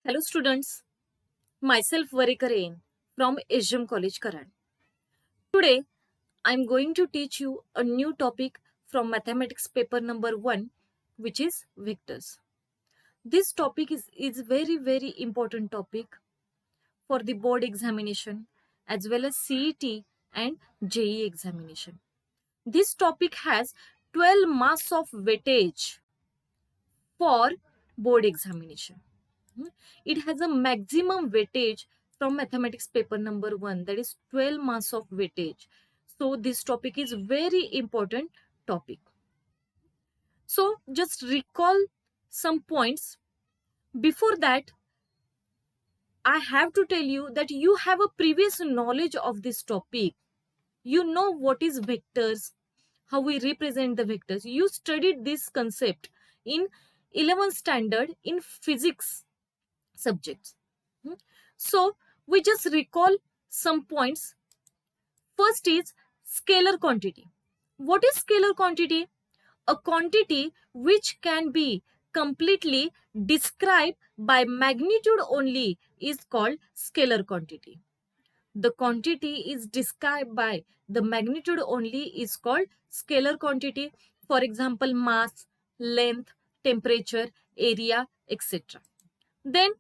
Hello students, myself Varikarein from SGM College Karad. Today I am going to teach you a new topic from mathematics paper number 1, which is vectors. This topic is very important topic for the board examination as well as CET and JEE examination. This topic has 12 marks of weightage for board examination. It has a maximum weightage from mathematics paper number 1, that is 12 marks of weightage. So this topic is very important topic. So just recall some points. Before that, I have to tell you that you have a previous knowledge of this topic. You know what is vectors, how we represent the vectors. You studied this concept in 11th standard in physics subjects. So we just recall some points. First is scalar quantity. What is scalar quantity? A quantity which can be completely described by magnitude only is called scalar quantity. The quantity is described by the magnitude only is called scalar quantity. For example, mass, length, temperature, area, etc. Then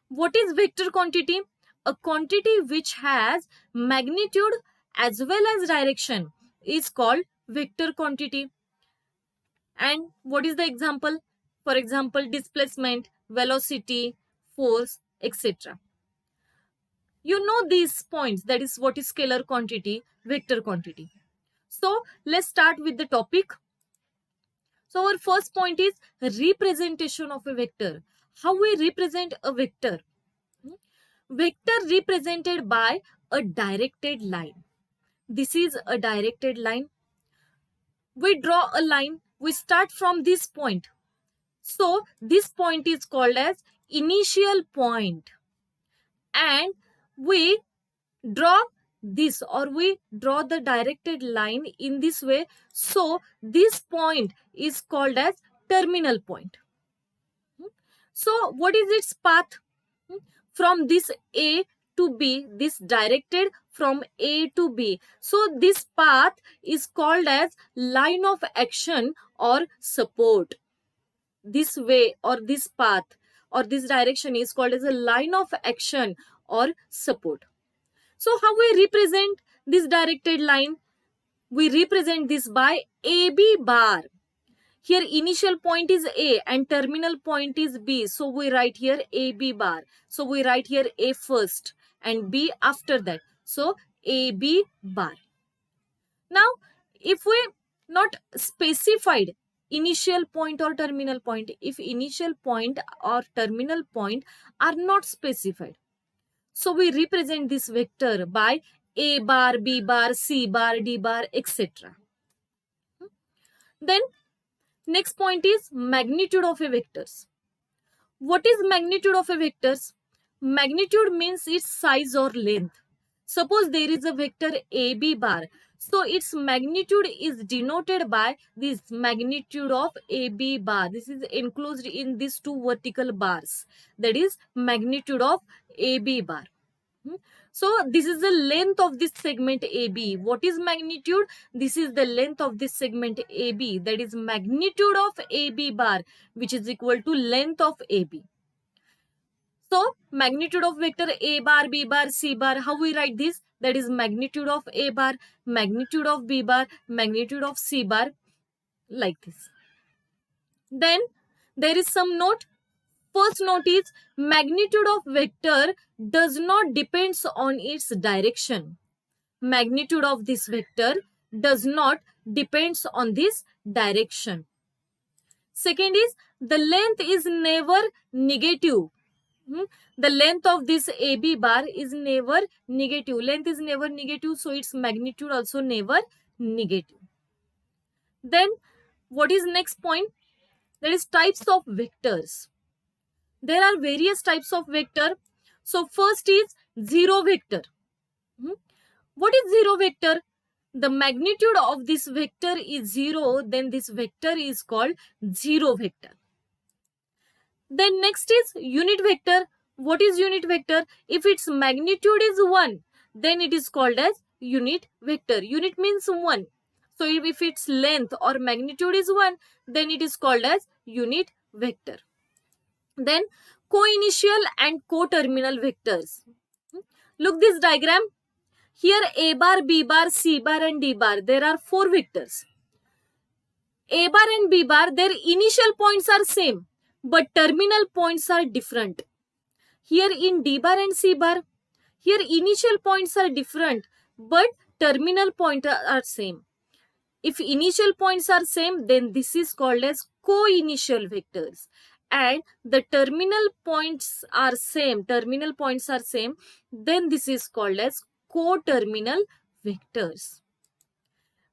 what is vector quantity? A quantity which has magnitude as well as direction is called vector quantity. And what is the example? For example, displacement, velocity, force, etc. You know these points, that is what is scalar quantity, vector quantity. So let's start with the topic. So our first point is representation of a vector. How we represent a vector? Vector represented by a directed line. This is a directed line. We draw a line. We start from this point. So this point is called as initial point. And we draw this, or we draw the directed line in this way. So this point is called as terminal point. So what is its path? From this A to B, this directed from A to B. So this path is called as line of action or support. This way or this path or this direction is called as a line of action or support. So how we represent this directed line? We represent this by AB bar. Here initial point is A and terminal point is B. So we write here AB bar. So we write here A first and B after that. So AB bar. Now if we not specified initial point or terminal point, if initial point or terminal point are not specified, so we represent this vector by A bar, B bar, C bar, D bar, etc. Then next point is magnitude of a vectors. What is magnitude of a vectors? Magnitude means its size or length. Suppose there is a vector AB bar. So its magnitude is denoted by this magnitude of AB bar. This is enclosed in these two vertical bars. That is magnitude of AB bar. So this is the length of this segment AB. What is magnitude? This is the length of this segment AB. That is magnitude of AB bar, which is equal to length of AB. So magnitude of vector A bar, B bar, C bar, how we write this? That is magnitude of A bar, magnitude of B bar, magnitude of C bar, like this. Then there is some note. First note is magnitude of vector does not depends on its direction. Magnitude of this vector does not depends on this direction. Second is the length is never negative. The length of this AB bar is never negative. Length is never negative, so its magnitude also never negative. Then what is next point? That is types of vectors. There are various types of vector. So first is zero vector. What is zero vector? The magnitude of this vector is 0, then this vector is called zero vector. Then next is unit vector. What is unit vector? If its magnitude is 1, then it is called as unit vector. Unit means 1. So if its length or magnitude is 1, then it is called as unit vector. Then co-initial and co-terminal vectors. Look this diagram. Here A bar, B bar, C bar and D bar. There are 4 vectors. A bar and B bar, their initial points are same, but terminal points are different. Here in D bar and C bar, here initial points are different, but terminal points are same. If initial points are same, then this is called as co-initial vectors. And the terminal points are same, then this is called as co-terminal vectors.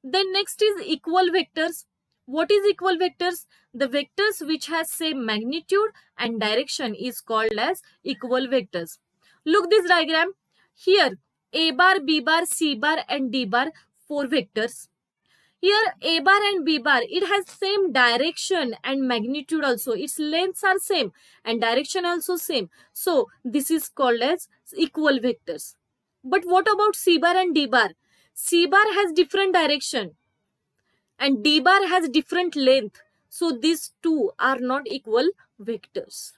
Then next is equal vectors. What is equal vectors? The vectors which has same magnitude and direction is called as equal vectors. Look this diagram. Here A bar, B bar, C bar and D bar, 4 vectors. Here A bar and B bar, it has same direction and magnitude also. Its lengths are same and direction also same. So this is called as equal vectors. But what about C bar and D bar? C bar has different direction and D bar has different length. So these two are not equal vectors.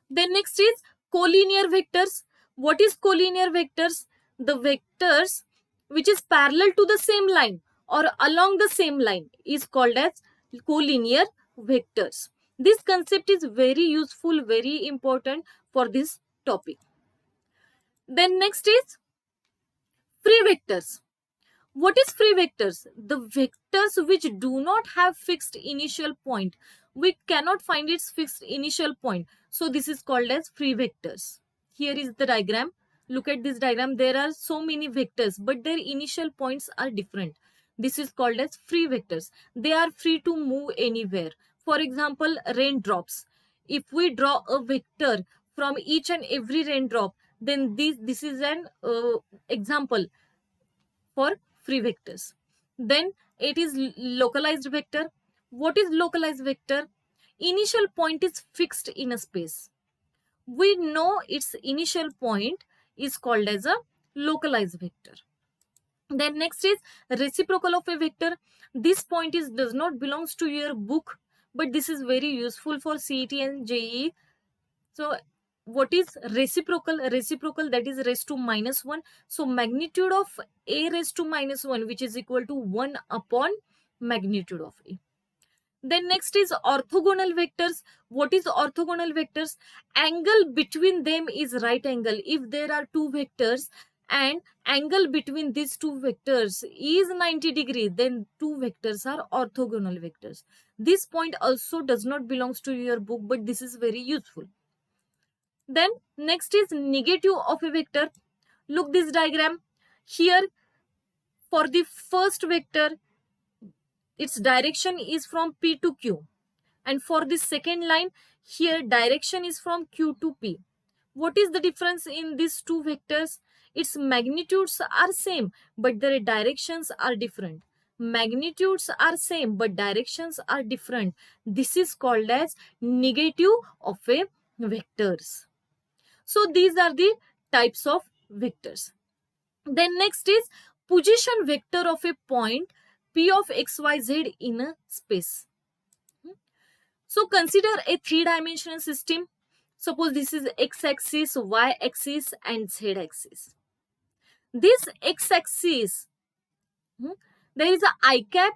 Then next is collinear vectors. What is collinear vectors? The vectors which is parallel to the same line or along the same line is called as collinear vectors. This concept is very useful, very important for this topic. Then next is free vectors. What is free vectors? The vectors which do not have fixed initial point. We cannot find its fixed initial point. So this is called as free vectors. Here is the diagram. Look at this diagram. There are so many vectors, but their initial points are different. This is called as free vectors. They are free to move anywhere. For example, raindrops. If we draw a vector from each and every raindrop, then this is an example for free vectors. Then it is localized vector. What is localized vector? Initial point is fixed in a space. We know its initial point is called as a localized vector. Then next is reciprocal of a vector. This point does not belongs to your book, but this is very useful for CET and JEE. So what is reciprocal? Reciprocal, that is raised to -1. So magnitude of A raised to -1, which is equal to 1 upon magnitude of A. Then next is orthogonal vectors. What is orthogonal vectors? Angle between them is right angle. If there are two vectors and angle between these two vectors is 90 degrees, then two vectors are orthogonal vectors. This point also does not belongs to your book, but this is very useful. Then next is negative of a vector. Look this diagram. Here for the first vector, its direction is from P to Q. And for the second line, here direction is from Q to P. What is the difference in these two vectors? Its magnitudes are same, but their directions are different. Magnitudes are same, but directions are different. This is called as negative of a vectors. So these are the types of vectors. Then next is position vector of a point P of xyz in a space. So consider a three-dimensional system. Suppose this is x-axis, y-axis and z-axis. This x-axis, there is a I cap,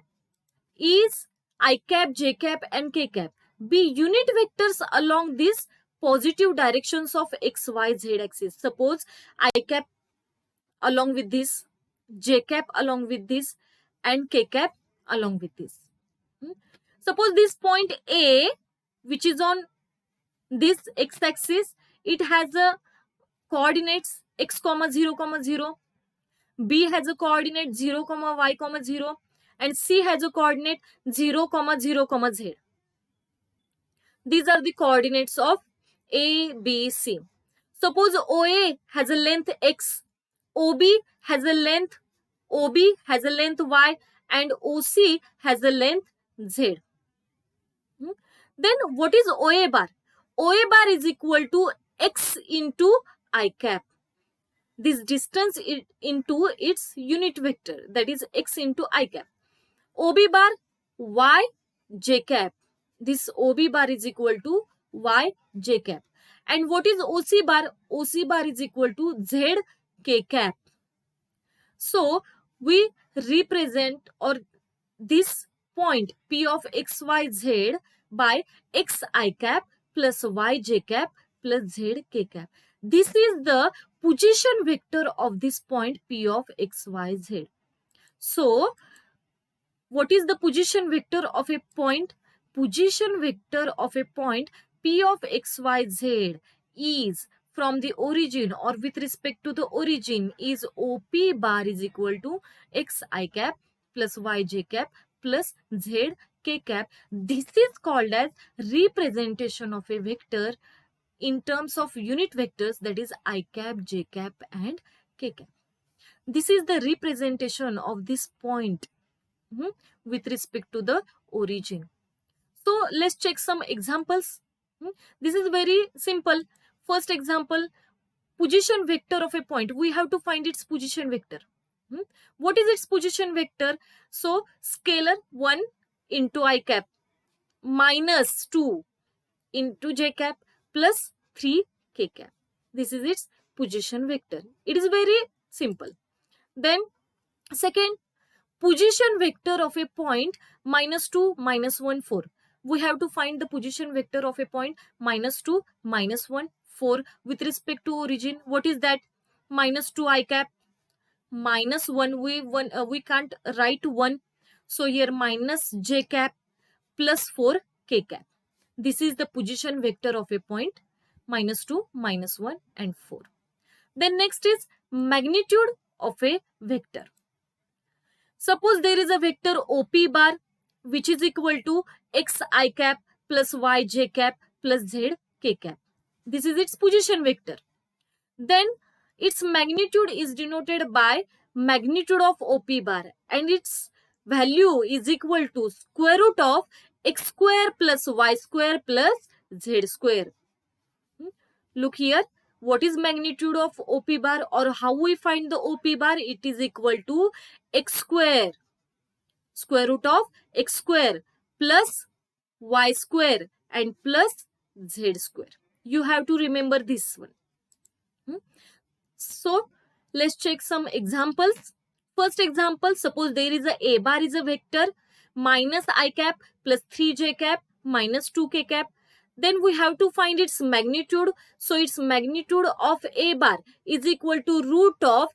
is I cap, j cap and k cap. Be unit vectors along these positive directions of x, y, z axis. Suppose I cap along with this, j cap along with this and k cap along with this. Suppose this point A, which is on this x-axis, it has a coordinates x, 0, 0. B has a coordinate 0, y, 0. And C has a coordinate 0, 0, z. These are the coordinates of A, B, C. Suppose OA has a length x, OB has a length y, and OC has a length z. Then what is OA bar? OA bar is equal to x into I cap. This distance into its unit vector, that is x into I cap. OB bar y j cap. This OB bar is equal to y j cap. And what is OC bar? OC bar is equal to z k cap. So we represent or this point P of xyz by xi cap plus yj cap plus zk cap. This is the position vector of this point P of xyz. So what is the position vector of a point? Position vector of a point P of xyz is from the origin or with respect to the origin is OP bar is equal to xi cap plus yj cap plus zk cap. This is called as representation of a vector in terms of unit vectors, that is I cap, j cap and k cap. This is the representation of this point with respect to the origin. So let's check some examples. This is very simple. First example, position vector of a point. We have to find its position vector. What is its position vector? So scalar 1 into I cap minus 2 into j cap plus 3 k cap. This is its position vector. It is very simple. Then second, position vector of a point minus 2, minus 1, 4. We have to find the position vector of a point minus 2, minus 1, 4 with respect to origin. What is that? Minus 2 I cap, minus 1, we can't write 1. So here minus j cap plus 4 k cap. This is the position vector of a point minus 2, minus 1 and 4. Then next is magnitude of a vector. Suppose there is a vector OP bar which is equal to xi cap plus yj cap plus zk cap. This is its position vector. Then its magnitude is denoted by magnitude of OP bar and its value is equal to square root of x square plus y square plus z square. Look here, what is magnitude of OP bar or how we find the OP bar? It is equal to x square, square root of x square plus y square and plus z square. You have to remember this one. So let's check some examples. First example, suppose there is a bar is a vector minus I cap plus 3j cap minus 2k cap. Then we have to find its magnitude. So its magnitude of a bar is equal to root of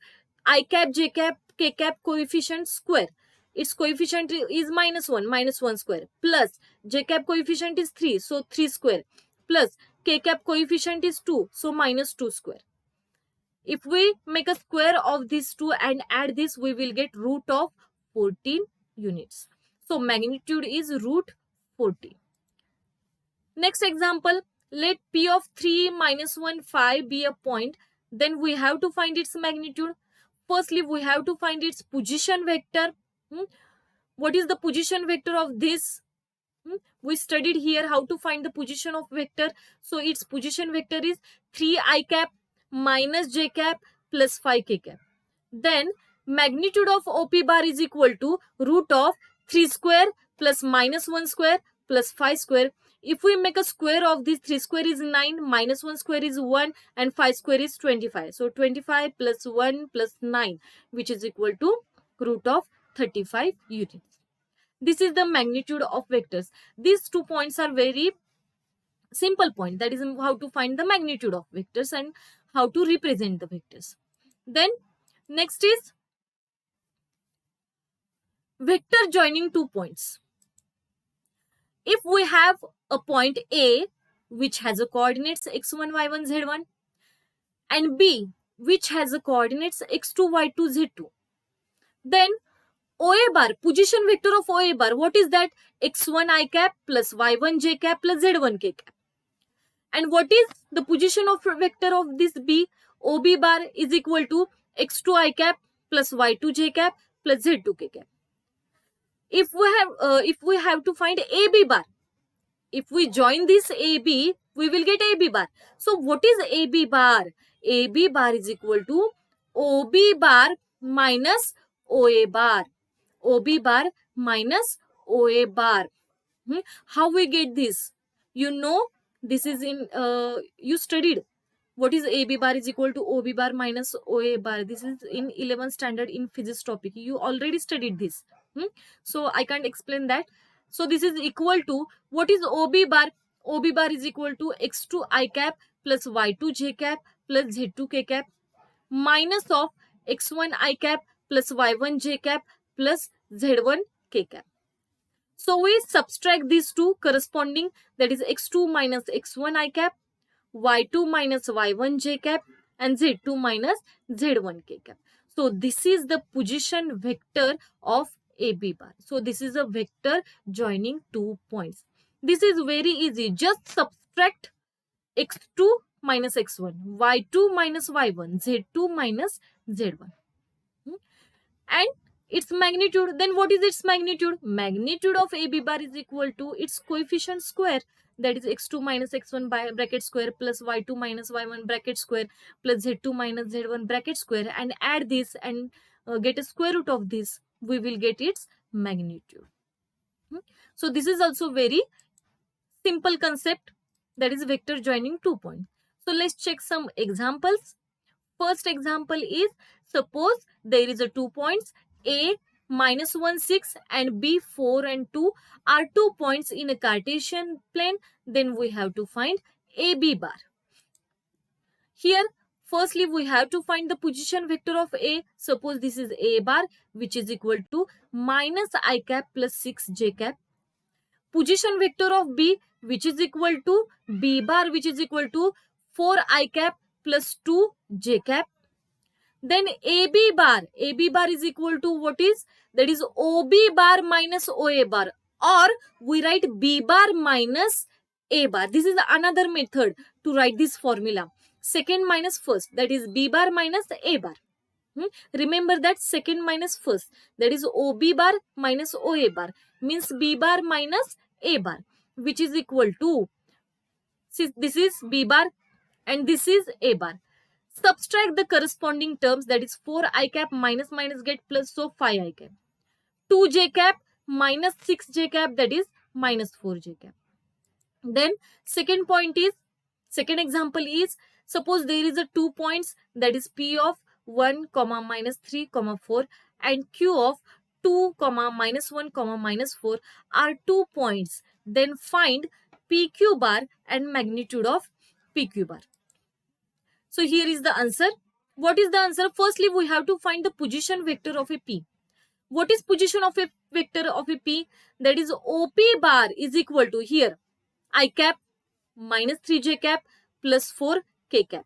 I cap, j cap, k cap coefficient square. Its coefficient is minus 1 square plus j cap coefficient is 3, so 3 square plus k cap coefficient is 2, so minus 2 square. If we make a square of these two and add this, we will get root of 14 units. So magnitude is root 14. Next example, let P of 3 minus 1, 5 be a point. Then we have to find its magnitude. Firstly, we have to find its position vector. What is the position vector of this? We studied here how to find the position of vector. So its position vector is 3 I cap minus j cap plus 5 k cap. Then magnitude of OP bar is equal to root of 3 square plus minus 1 square plus 5 square. If we make a square of this, 3 square is 9, minus 1 square is 1 and 5 square is 25. So 25 plus 1 plus 9 which is equal to root of 35 units. This is the magnitude of vectors. These 2 points are very simple point. That is how to find the magnitude of vectors and how to represent the vectors. Then next is vector joining 2 points. If we have a point A which has a coordinates x1, y1, z1 and B which has a coordinates x2, y2, z2, then OA bar, position vector of OA bar, what is that? x1 I cap plus y1 j cap plus z1 k cap. And what is the position of vector of this B? OB bar is equal to x2 I cap plus y2 j cap plus z2 k cap. If we have to find AB bar, if we join this AB, we will get AB bar. So what is AB bar? AB bar is equal to OB bar minus OA bar. OB bar minus OA bar. How we get this? You know, this is in, you studied. What is AB bar is equal to OB bar minus OA bar. This is in 11th standard in physics topic. You already studied this. So I can't explain that. So this is equal to, what is OB bar? OB bar is equal to x2 I cap plus y2 j cap plus z2 k cap minus of x1 I cap plus y1 j cap plus z1 k cap. So we subtract these two corresponding, that is x2 minus x1 I cap, y2 minus y1 j cap, and z2 minus z1 k cap. So this is the position vector of AB bar. So this is a vector joining 2 points. This is very easy. Just subtract x2 minus x1, y2 minus y1, z2 minus z1. And its magnitude, then what is its magnitude? Magnitude of AB bar is equal to its coefficient square, that is x2 minus x1 by bracket square plus y2 minus y1 bracket square plus z2 minus z1 bracket square, and add this and get a square root of this. We will get its magnitude. So this is also very simple concept, that is vector joining 2 points. So let's check some examples. First example is, suppose there is a 2 points A minus 1 6 and B 4 and 2 are 2 points in a Cartesian plane. Then we have to find AB bar. Here firstly we have to find the position vector of A. Suppose this is A bar, which is equal to minus I cap plus 6 j cap. Position vector of B, which is equal to B bar, which is equal to 4 I cap plus 2 j cap. Then AB bar is equal to what is? That is OB bar minus OA bar, or we write B bar minus A bar. This is another method to write this formula. Second minus first, that is B bar minus A bar. Remember that second minus first, that is OB bar minus OA bar, means B bar minus A bar, which is equal to, this is B bar and this is A bar. Subtract the corresponding terms, that is 4 I cap minus minus get plus, so 5 I cap. 2 j cap minus 6 j cap, that is minus 4 j cap. Then second example is, suppose there is a 2 points, that is P of 1 comma minus 3 comma 4 and Q of 2 comma minus 1 comma minus 4 are 2 points. Then find PQ bar and magnitude of PQ bar. So here is the answer. What is the answer? Firstly, we have to find the position vector of a P. What is position of a vector of a P? That is OP bar is equal to, here I cap minus 3j cap plus 4k cap.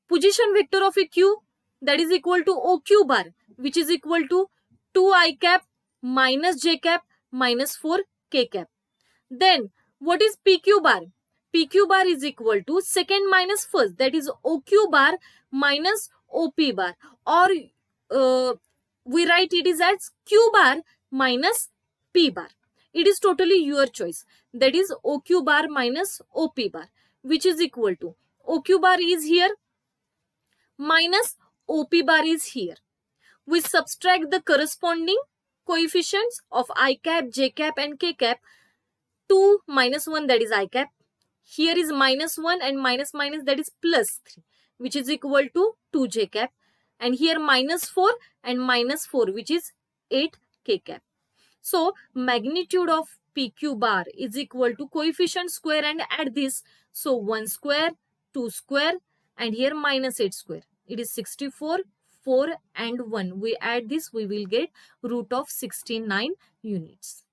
Position vector of a Q, that is equal to OQ bar, which is equal to 2I cap minus j cap minus 4k cap. Then what is PQ bar? PQ bar is equal to second minus first, that is OQ bar minus OP bar, or we write it is as Q bar minus P bar. It is totally your choice. That is OQ bar minus OP bar, which is equal to OQ bar is here minus OP bar is here. We subtract the corresponding coefficients of I cap, J cap and K cap. 2 minus 1, that is I cap. Here is minus 1 and minus minus, that is plus 3, which is equal to 2 j cap. And here minus 4 and minus 4, which is 8 k cap. So magnitude of PQ bar is equal to coefficient square and add this. So 1 square, 2 square and here minus 8 square. It is 64, 4 and 1. We add this, we will get root of 69 units.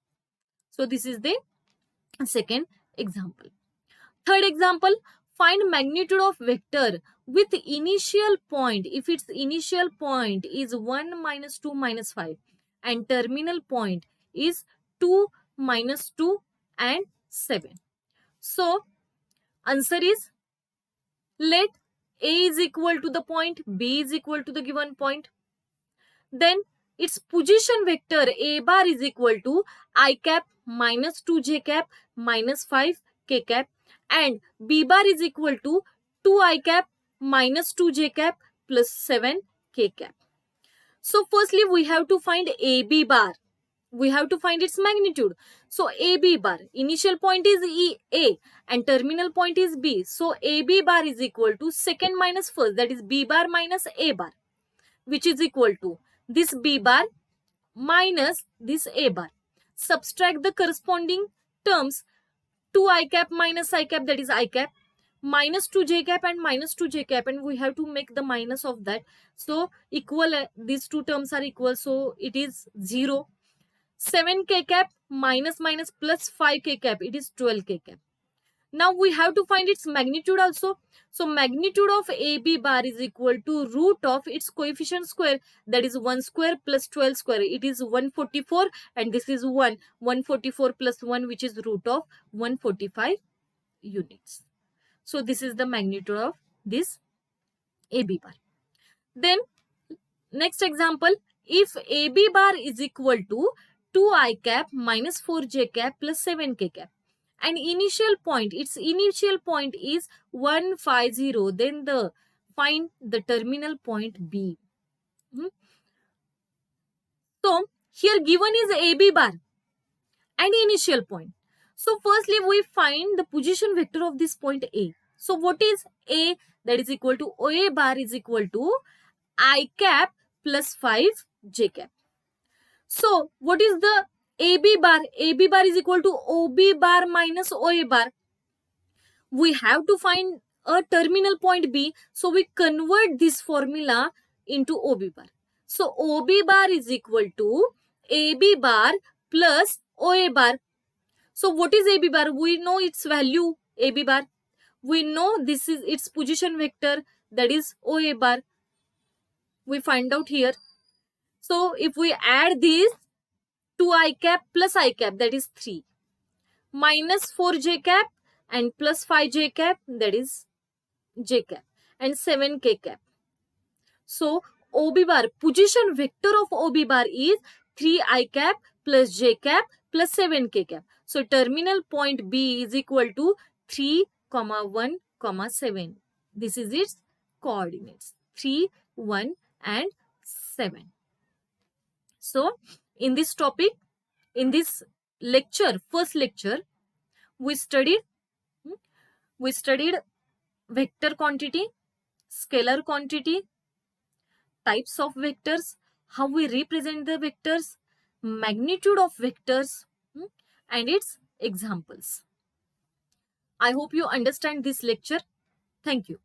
So this is the second example. Third example, find magnitude of vector with initial point if its initial point is 1 minus 2 minus 5 and terminal point is 2 minus 2 and 7. So answer is, let A is equal to the point, B is equal to the given point. Then its position vector A bar is equal to I cap minus 2 j cap minus 5 k cap and b bar is equal to 2i cap minus 2j cap plus 7k cap. So firstly we have to find ab bar. We have to find its magnitude. So AB bar, initial point is A and terminal point is B. So AB bar is equal to second minus first, that is B bar minus A bar, which is equal to this B bar minus this A bar. Subtract the corresponding terms, 2i cap minus I cap, that is I cap, minus 2j cap and minus 2j cap, and we have to make the minus of that. So equal, these two terms are equal, so it is 0. 7k cap minus minus plus 5k cap, it is 12k cap. Now we have to find its magnitude also. So magnitude of AB bar is equal to root of its coefficient square, that is 1 square plus 12 square, it is 144, and this is 144 plus 1, which is root of 145 units. So this is the magnitude of this AB bar. Then next example, if AB bar is equal to 2i cap minus 4j cap plus 7k cap, and initial point, its initial point is 150, then find the terminal point B. So here given is AB bar and initial point. So firstly we find the position vector of this point A. So what is A? That is equal to OA bar is equal to I cap plus 5j cap. So what is the AB bar? AB bar is equal to OB bar minus OA bar. We have to find a terminal point B, so we convert this formula into OB bar. So OB bar is equal to AB bar plus OA bar. So what is AB bar? We know its value, AB bar. We know this is its position vector, that is OA bar. We find out here. So if we add this, 2i cap plus I cap, that is 3, minus 4j cap and plus 5j cap, that is j cap, and 7k cap. So OB bar, position vector of OB bar is 3i cap plus j cap plus 7k cap. So terminal point B is equal to 3, 1, 7. This is its coordinates, 3, 1 and 7. So in this topic, in this lecture, first lecture, we studied vector quantity, scalar quantity, types of vectors, how we represent the vectors, magnitude of vectors, and its examples. I hope you understand this lecture. Thank you.